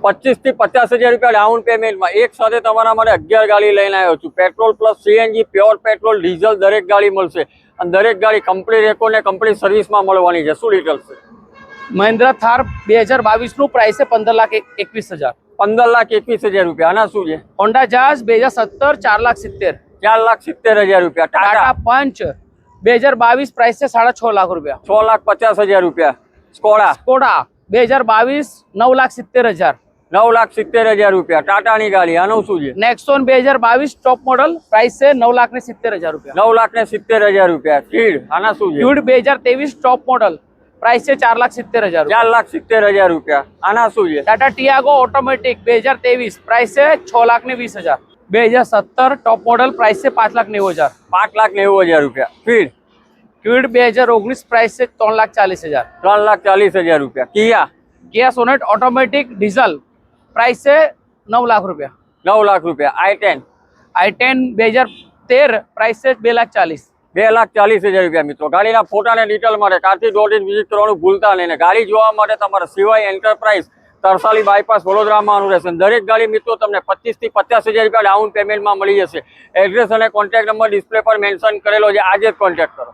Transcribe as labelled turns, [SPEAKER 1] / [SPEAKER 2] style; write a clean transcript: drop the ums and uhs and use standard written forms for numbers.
[SPEAKER 1] 25 થી 50,000 રૂપિયા ડાઉન પેમેન્ટમાં એક સાથે તમારા માટે 11 ગાડી લઈને આવ્યો છું। Petrol plus CNG, pure petrol, diesel દરેક ગાડી મળશે અને દરેક ગાડી કમ્પ્લીટ રેકોર્ડ ને કમ્પ્લીટ સર્વિસમાં મળવાની છે। શું ડિટેલ્સ છે?
[SPEAKER 2] મહિન્દ્રા થાર 2022 નું પ્રાઇસ છે 15,21,000।
[SPEAKER 1] 15,21,000 રૂપિયા। આના શું છે?
[SPEAKER 2] Honda jazz 2017 4,70,000।
[SPEAKER 1] 4,70,000 રૂપિયા।
[SPEAKER 2] ટાટા પંચ 2022 પ્રાઇસ છે 6.5 લાખ રૂપિયા।
[SPEAKER 1] 6,50,000 રૂપિયા। સ્કોડા
[SPEAKER 2] 2022 9,70,000।
[SPEAKER 1] 9,70,000 રૂપિયા। ટાટાની ગાડી આનું શું છે?
[SPEAKER 2] નેક્સોન 2022 ટોપ મોડલ પ્રાઇસ છે 9,70,000 રૂપિયા।
[SPEAKER 1] 9,70,000 રૂપિયા। ફીડ આના શું છે?
[SPEAKER 2] ક્યુડ 2023 ટોપ મોડલ પ્રાઇસ છે 4,70,000 રૂપિયા।
[SPEAKER 1] 4,70,000 રૂપિયા। આના શું છે?
[SPEAKER 2] ટાટા ટિયાગો ઓટોમેટિક 2023 પ્રાઇસ છે 6,20,000। 2017 ટોપ મોડલ પ્રાઇસ છે 5,90,000।
[SPEAKER 1] 5,90,000 રૂપિયા। ફીડ
[SPEAKER 2] ક્વિડ 2019 પ્રાઇસ છે 3,40,000।
[SPEAKER 1] 3,40,000 રૂપિયા।
[SPEAKER 2] કિયા સોનેટ ઓટોમેટિક ડીઝલ પ્રાઇસ છે 9 લાખ રૂપિયા।
[SPEAKER 1] 9 લાખ રૂપિયા। i10
[SPEAKER 2] 2013 પ્રાઇસ છે 2,40,000।
[SPEAKER 1] 2,40,000 રૂપિયા। મિત્રો ગાડીના ફોટા અને ડિટેલ માટે કાર્તિક.in વિઝિટ કરવાનું ભૂલતા નહીં ને ગાડી જોવા માટે તમારા સિવાય એન્ટરપ્રાઇઝ તરસાલી બાયપાસ વડોદરામાં આવવાનું રહેશે। દરેક ગાડી મિત્રો તમને 25 થી 50,000 રૂપિયા ડાઉન પેમેન્ટમાં મળી જશે। એડ્રેસ અને કોન્ટેક્ટ નંબર ડિસ્પ્લે પર મેન્શન કરેલો છે, આજે જ કોન્ટેક્ટ કરો।